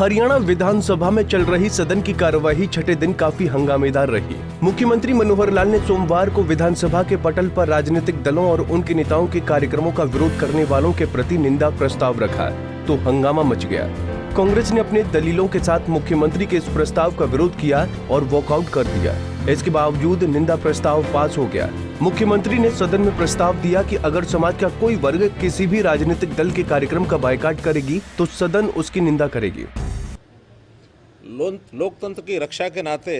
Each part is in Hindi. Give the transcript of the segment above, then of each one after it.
हरियाणा विधानसभा में चल रही सदन की कार्यवाही छठे दिन काफी हंगामेदार रही। मुख्यमंत्री मनोहर लाल ने सोमवार को विधानसभा के पटल पर राजनीतिक दलों और उनके नेताओं के कार्यक्रमों का विरोध करने वालों के प्रति निंदा प्रस्ताव रखा, तो हंगामा मच गया। कांग्रेस ने अपने दलीलों के साथ मुख्यमंत्री के इस प्रस्ताव का विरोध किया और वॉकआउट कर दिया। इसके बावजूद निंदा प्रस्ताव पास हो गया। मुख्यमंत्री ने सदन में प्रस्ताव दिया कि अगर समाज का कोई वर्ग किसी भी राजनीतिक दल के कार्यक्रम का बायकॉट करेगी तो सदन उसकी निंदा करेगी। लोकतंत्र की रक्षा के नाते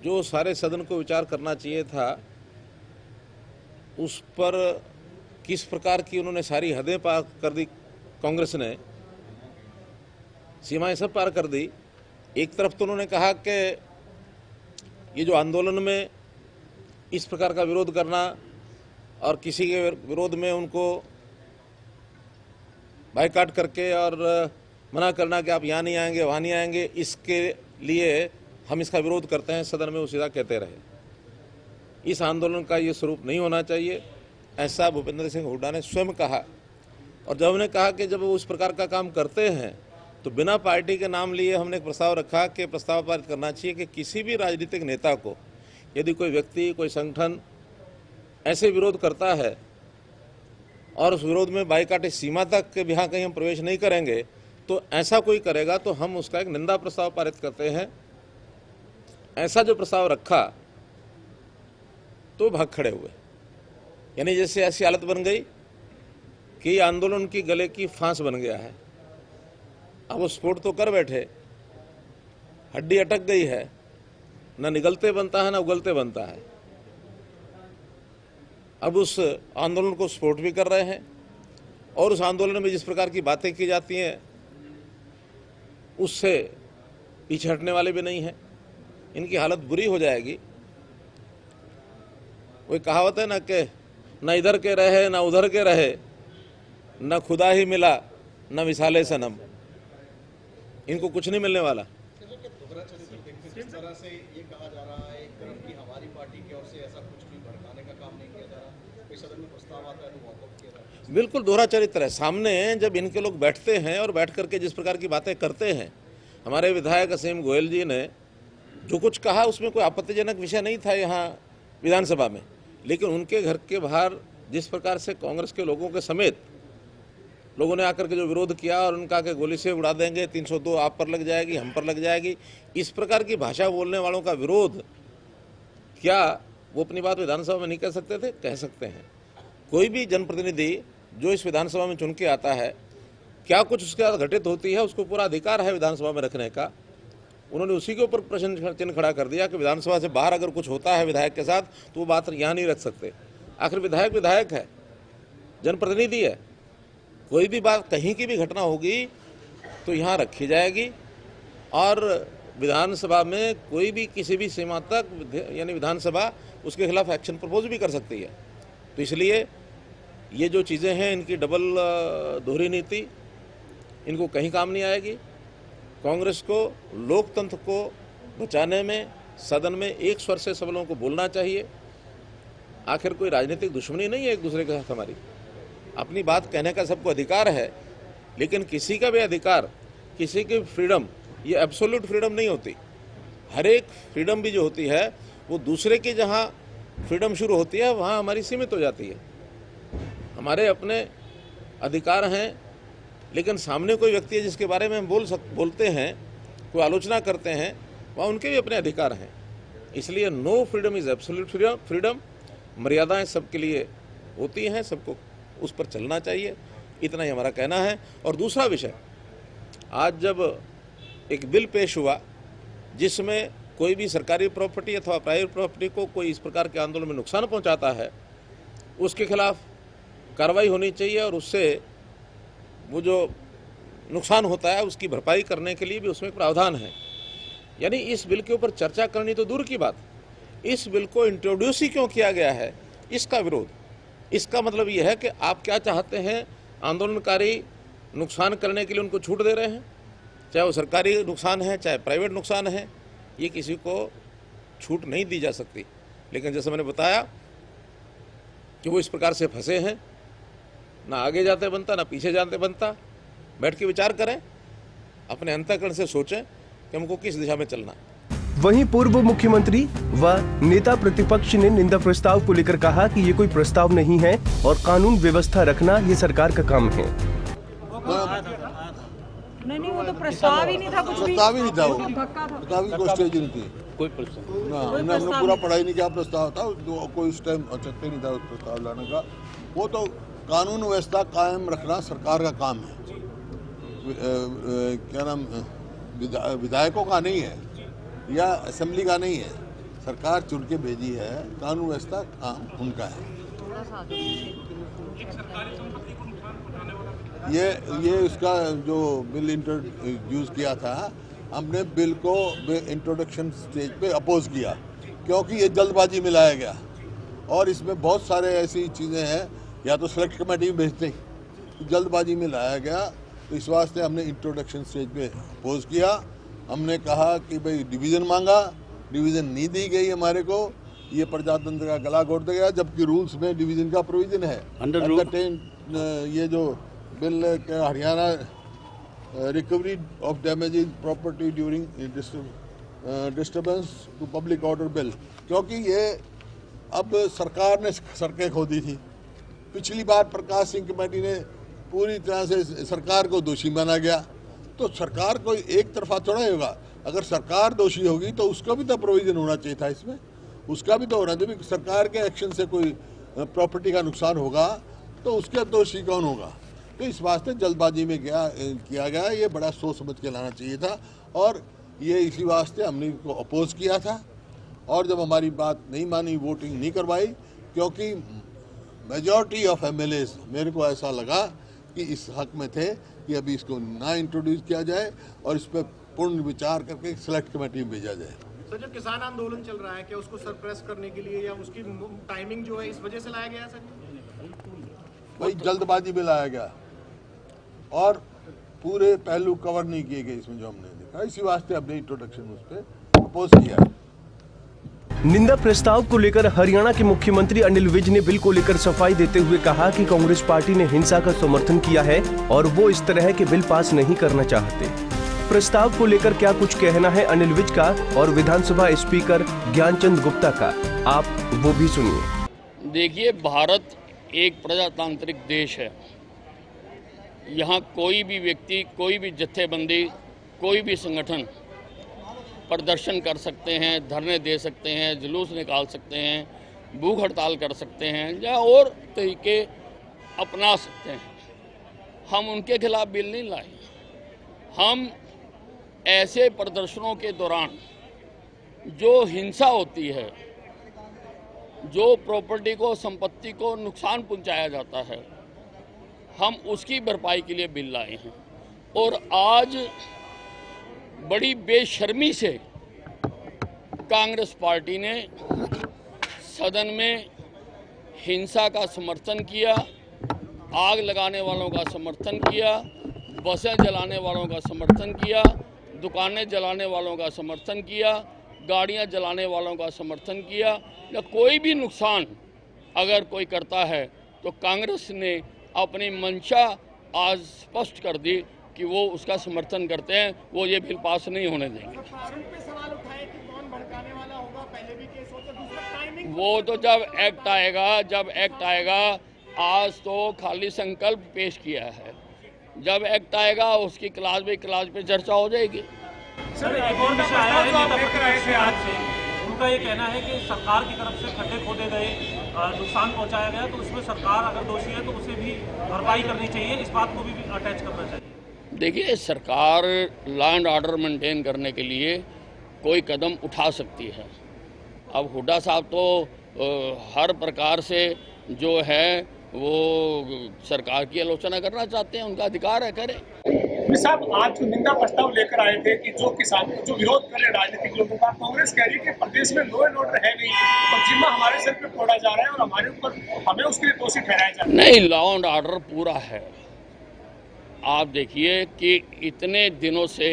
जो सारे सदन को विचार करना चाहिए था, उस पर किस प्रकार की उन्होंने सारी हदें पार कर दी। कांग्रेस ने सीमाएं सब पार कर दी। एक तरफ तो उन्होंने कहा कि ये जो आंदोलन में इस प्रकार का विरोध करना और किसी के विरोध में उनको बायकॉट करके और मना करना कि आप यहाँ नहीं आएंगे वहाँ नहीं आएंगे, इसके लिए हम इसका विरोध करते हैं, सदन में वो सीधा कहते रहे। इस आंदोलन का ये स्वरूप नहीं होना चाहिए, ऐसा भूपेंद्र सिंह हुड्डा ने स्वयं कहा। और जब उन्होंने कहा कि जब वो उस प्रकार का काम करते हैं तो बिना पार्टी के नाम लिए हमने एक प्रस्ताव रखा कि प्रस्ताव पारित करना चाहिए कि किसी भी राजनीतिक नेता को यदि कोई व्यक्ति, कोई संगठन ऐसे विरोध करता है और उस विरोध में बायकॉट इस सीमा तक के यहाँ कहीं हम प्रवेश नहीं करेंगे, तो ऐसा कोई करेगा तो हम उसका एक निंदा प्रस्ताव पारित करते हैं। ऐसा जो प्रस्ताव रखा तो भाग खड़े हुए। यानी जैसे ऐसी हालत बन गई कि आंदोलन की गले की फांस बन गया है। अब वो स्फोट तो कर बैठे, हड्डी अटक गई है, न निगलते बनता है न उगलते बनता है। अब उस आंदोलन को स्फोट भी कर रहे हैं और उस आंदोलन में जिस प्रकार की बातें की जाती हैं उससे पीछे हटने वाले भी नहीं हैं। इनकी हालत बुरी हो जाएगी। वही कहावत है ना कि न इधर के रहे न उधर के रहे, न खुदा ही मिला न मिसाले सनम। इनको कुछ नहीं मिलने वाला। किस तरह से ये कहा जा रहा है कि हमारी पार्टी की ओर से ऐसा कुछ भी भड़काने का काम नहीं किया जा रहा, कोई सदन में प्रस्ताव आता है तो वॉकआउट किया जाता है। बिल्कुल दोहरा चरित्र है। सामने जब इनके लोग बैठते हैं और बैठ करके जिस प्रकार की बातें करते हैं, हमारे विधायक असीम गोयल जी ने जो कुछ कहा उसमें कोई आपत्तिजनक विषय नहीं था यहाँ विधानसभा में, लेकिन उनके घर के बाहर जिस प्रकार से कांग्रेस के लोगों के समेत लोगों ने आकर के जो विरोध किया और उनका कि गोली से उड़ा देंगे, 302 आप पर लग जाएगी, हम पर लग जाएगी, इस प्रकार की भाषा बोलने वालों का विरोध, क्या वो अपनी बात विधानसभा में नहीं कह सकते थे? कह सकते हैं। कोई भी जनप्रतिनिधि जो इस विधानसभा में चुन के आता है, क्या कुछ उसके साथ घटित होती है उसको पूरा अधिकार है विधानसभा में रखने का। उन्होंने उसी के ऊपर प्रश्न चिन्ह खड़ा कर दिया कि विधानसभा से बाहर अगर कुछ होता है विधायक के साथ तो वो बात यहाँ नहीं रख सकते। आखिर विधायक विधायक है, जनप्रतिनिधि है। कोई भी बात, कहीं की भी घटना होगी तो यहाँ रखी जाएगी और विधानसभा में कोई भी किसी भी सीमा तक यानी विधानसभा उसके खिलाफ एक्शन प्रपोज भी कर सकती है। तो इसलिए ये जो चीज़ें हैं इनकी डबल दोहरी नीति इनको कहीं काम नहीं आएगी। कांग्रेस को लोकतंत्र को बचाने में सदन में एक स्वर से सब लोगों को बोलना चाहिए। आखिर कोई राजनीतिक दुश्मनी नहीं है एक दूसरे के साथ हमारी, अपनी बात कहने का सबको अधिकार है, लेकिन किसी का भी अधिकार, किसी की फ्रीडम ये एब्सोल्यूट फ्रीडम नहीं होती। हर एक फ्रीडम भी जो होती है वो दूसरे की जहाँ फ्रीडम शुरू होती है वहाँ हमारी सीमित हो जाती है। हमारे अपने अधिकार हैं, लेकिन सामने कोई व्यक्ति है जिसके बारे में हम बोलते हैं, कोई आलोचना करते हैं, वहाँ उनके भी अपने अधिकार हैं। इसलिए no freedom is absolute freedom. मर्यादाएँ सबके लिए होती हैं, सबको उस पर चलना चाहिए, इतना ही हमारा कहना है। और दूसरा विषय, आज जब एक बिल पेश हुआ जिसमें कोई भी सरकारी प्रॉपर्टी अथवा प्राइवेट प्रॉपर्टी को कोई इस प्रकार के आंदोलन में नुकसान पहुंचाता है, उसके खिलाफ कार्रवाई होनी चाहिए और उससे वो जो नुकसान होता है उसकी भरपाई करने के लिए भी उसमें प्रावधान है। यानी इस बिल के ऊपर चर्चा करनी तो दूर की बात, इस बिल को इंट्रोड्यूस ही क्यों किया गया है, इसका विरोध। इसका मतलब ये है कि आप क्या चाहते हैं, आंदोलनकारी नुकसान करने के लिए उनको छूट दे रहे हैं, चाहे वो सरकारी नुकसान है चाहे प्राइवेट नुकसान है, ये किसी को छूट नहीं दी जा सकती। लेकिन जैसे मैंने बताया कि वो इस प्रकार से फंसे हैं, ना आगे जाते बनता ना पीछे जाते बनता। बैठ के विचार करें अपने अंतःकरण से सोचें कि हमको किस दिशा में चलना है। वहीं पूर्व मुख्यमंत्री व नेता प्रतिपक्ष ने निंदा प्रस्ताव को लेकर कहा कि ये कोई प्रस्ताव नहीं है और कानून व्यवस्था रखना ये सरकार का काम है। नहीं, वो तो प्रस्ताव ही नहीं था, कुछ भी प्रस्ताव ही नहीं था, वो धक्का था। प्रस्ताव की कोई स्टेज नहीं थी, कोई प्रश्न ना हमने पूरा पढ़ाई नहीं किया। प्रस्ताव था कोई उस टाइम औचित्य नहीं था उस प्रस्ताव लाने का। वो तो कानून व्यवस्था कायम रखना सरकार का काम है, क्या नाम विधायकों का नहीं है या असेंबली का नहीं है। सरकार चुन के भेजी है, कानून व्यवस्था काम उनका है। ये उसका जो बिल इंट्रोड्यूस किया था, हमने बिल को इंट्रोडक्शन स्टेज पे अपोज किया क्योंकि ये जल्दबाजी में लाया गया और इसमें बहुत सारे ऐसी चीज़ें हैं, या तो सेलेक्ट कमेटी में भेजते ही जल्दबाजी में लाया गया। तो इस वास्ते हमने इंट्रोडक्शन स्टेज पे अपोज किया। हमने कहा कि भाई डिवीज़न मांगा, डिवीज़न नहीं दी गई हमारे को, ये प्रजातंत्र का गला घोट दिया, जबकि रूल्स में डिवीज़न का प्रोविजन है। ये जो बिल के Haryana recovery of damage property during disturbance to public order bill, क्योंकि ये अब सरकार ने सड़कें खोदी थी। पिछली बार प्रकाश सिंह कमेटी ने पूरी तरह से सरकार को दोषी माना गया, तो सरकार को एक तरफा थोड़ा होगा। अगर सरकार दोषी होगी तो उसका भी तो प्रोविजन होना चाहिए था, इसमें उसका भी तो होना चाहिए। सरकार के एक्शन से कोई प्रॉपर्टी का नुकसान होगा तो उसके दोषी कौन होगा। तो इस वास्ते जल्दबाजी में किया गया, ये बड़ा सोच समझ के लाना चाहिए था और ये इसी वास्ते हमने इसको अपोज किया था। और जब हमारी बात नहीं मानी, वोटिंग नहीं करवाई, क्योंकि मेजॉरिटी ऑफ एमएलएज मेरे को ऐसा लगा कि इस हक में थे कि अभी इसको ना इंट्रोड्यूस किया जाए और इस पर पूर्ण विचार करके सेलेक्ट कमेटी में भेजा जाए। सर, जो किसान आंदोलन चल रहा है, क्या उसको सरप्रेस करने के लिए या उसकी टाइमिंग जो है इस वजह से लाया गया सर? भाई जल्दबाजी में लाया गया और पूरे पहलू कवर नहीं किए गए इसमें, जो हमने देखा। इसी वास्ते हमने इंट्रोडक्शन उस पर अपोज किया। निंदा प्रस्ताव को लेकर हरियाणा के मुख्यमंत्री अनिल विज ने बिल को लेकर सफाई देते हुए कहा कि कांग्रेस पार्टी ने हिंसा का समर्थन किया है और वो इस तरह के बिल पास नहीं करना चाहते। प्रस्ताव को लेकर क्या कुछ कहना है अनिल विज का और विधानसभा स्पीकर ज्ञानचंद गुप्ता का, आप वो भी सुनिए। देखिए, भारत एक प्रजातांत्रिक देश है। यहाँ कोई भी व्यक्ति, कोई भी जत्थेबंदी, कोई भी संगठन प्रदर्शन कर सकते हैं, धरने दे सकते हैं, जुलूस निकाल सकते हैं, भूख हड़ताल कर सकते हैं या और तरीके अपना सकते हैं। हम उनके खिलाफ बिल नहीं लाए। हम ऐसे प्रदर्शनों के दौरान जो हिंसा होती है, जो प्रॉपर्टी को, संपत्ति को नुकसान पहुंचाया जाता है, हम उसकी भरपाई के लिए बिल लाए हैं। और आज बड़ी बेशर्मी से कांग्रेस पार्टी ने सदन में हिंसा का समर्थन किया, आग लगाने वालों का समर्थन किया, बसें जलाने वालों का समर्थन किया, दुकानें जलाने वालों का समर्थन किया, गाड़ियां जलाने वालों का समर्थन किया। या कोई भी नुकसान अगर कोई करता है तो कांग्रेस ने अपनी मंशा आज स्पष्ट कर दी कि वो उसका समर्थन करते हैं, वो ये बिल पास नहीं होने देंगे। वो तो जब एक्ट आएगा, आज तो खाली संकल्प पेश किया है। जब एक्ट आएगा उसकी क्लास पे चर्चा हो जाएगी। सर, एक और विषय आया है, नेता प्रतिपक्ष से आज से उनका ये कहना है कि सरकार की तरफ से खड्डे खोदे गए, नुकसान पहुंचाया गया, तो उसमें सरकार अगर दोषी है तो उसे भी भरपाई करनी चाहिए, इस बात को भी अटैच करना चाहिए। देखिए, सरकार लॉ एंड ऑर्डर मेंटेन करने के लिए कोई कदम उठा सकती है। अब हुड्डा साहब तो हर प्रकार से जो है वो सरकार की आलोचना करना चाहते हैं, उनका अधिकार है, करें। साहब, आज जो निंदा प्रस्ताव लेकर आए थे कि जो किसान जो विरोध कर रहे राजनीतिक लोगों का, कांग्रेस कह रही है कि प्रदेश में लॉ एंड ऑर्डर है नहीं और जिम्मा हमारे सर पे फोड़ा जा रहा है और हमारे ऊपर हमें उसके लिए दोषी ठहराया जा रहा है। नहीं, लॉ एंड ऑर्डर पूरा है। आप देखिए कि इतने दिनों से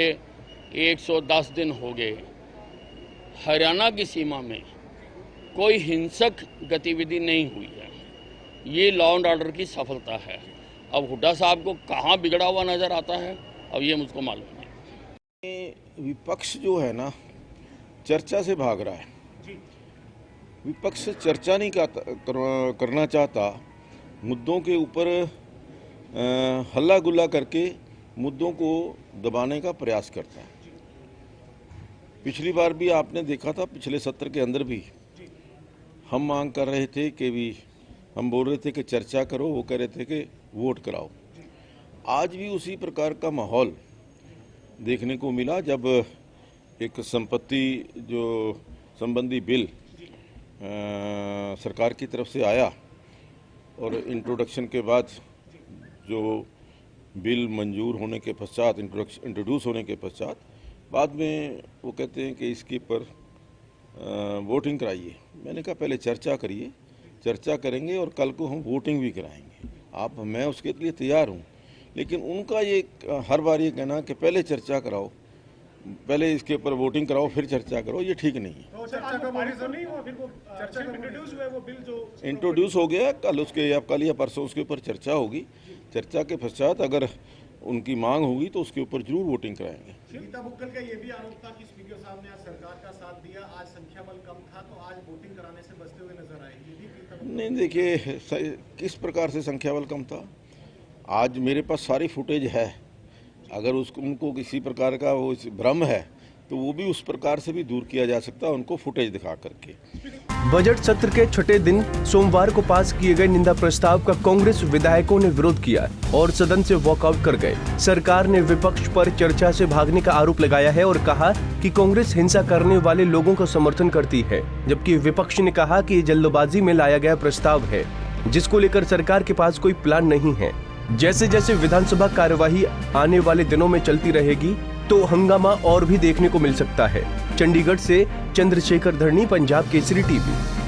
110 दिन हो गए, हरियाणा की सीमा में कोई हिंसक गतिविधि नहीं हुई है। ये लॉ एंड ऑर्डर की सफलता है। अब हुड्डा साहब को कहाँ बिगड़ा हुआ नजर आता है, अब ये मुझको मालूम नहीं। विपक्ष जो है ना चर्चा से भाग रहा है। विपक्ष चर्चा नहीं करना चाहता, मुद्दों के ऊपर हल्ला गुल्ला करके मुद्दों को दबाने का प्रयास करता है। पिछली बार भी आपने देखा था, पिछले सत्र के अंदर भी हम मांग कर रहे थे कि भी हम बोल रहे थे कि चर्चा करो, वो कह रहे थे कि वोट कराओ। आज भी उसी प्रकार का माहौल देखने को मिला जब एक संपत्ति जो संबंधी बिल सरकार की तरफ से आया और इंट्रोडक्शन के बाद जो बिल मंजूर होने के पश्चात, इंट्रोड्यूस होने के पश्चात बाद में वो कहते हैं कि इसके पर वोटिंग कराइए। मैंने कहा पहले चर्चा करिए, चर्चा करेंगे और कल को हम वोटिंग भी कराएंगे। मैं उसके लिए तैयार हूँ, लेकिन उनका ये हर बार ये कहना कि पहले चर्चा कराओ, पहले इसके ऊपर वोटिंग कराओ फिर चर्चा करो, ये ठीक नहीं है। तो चर्चा का नहीं हुआ, फिर वो चर्चा का इंट्रोड्यूस हुआ वो बिल जो इंट्रोड्यूस हो गया, कल उसके या कल या परसों उसके ऊपर चर्चा होगी। चर्चा के पश्चात अगर उनकी मांग होगी तो उसके ऊपर जरूर वोटिंग कराएंगे। गीता बुक्कल का ये भी आरोप था कि स्पीकर साहब ने आज सरकार का साथ दिया, आज संख्या बल कम था तो आज वोटिंग कराने से बचते हुए नजर आए। ये भी गीता नहीं, देखिए किस प्रकार से संख्या बल कम था, आज मेरे पास सारी फुटेज है। अगर उनको किसी प्रकार का वो भ्रम है तो वो भी उस प्रकार से भी दूर किया जा सकता है, उनको फुटेज दिखा करके। बजट सत्र के छठे दिन सोमवार को पास किए गए निंदा प्रस्ताव का कांग्रेस विधायकों ने विरोध किया और सदन से वॉकआउट कर गए। सरकार ने विपक्ष पर चर्चा से भागने का आरोप लगाया है और कहा कि कांग्रेस हिंसा करने वाले लोगों का समर्थन करती है, जबकि विपक्ष ने कहा कि ये जल्दबाजी में लाया गया प्रस्ताव है जिसको लेकर सरकार के पास कोई प्लान नहीं है। जैसे जैसे विधानसभा कार्यवाही आने वाले दिनों में चलती रहेगी तो हंगामा और भी देखने को मिल सकता है। चंडीगढ़ से चंद्रशेखर धरनी, पंजाब केसरी टीवी।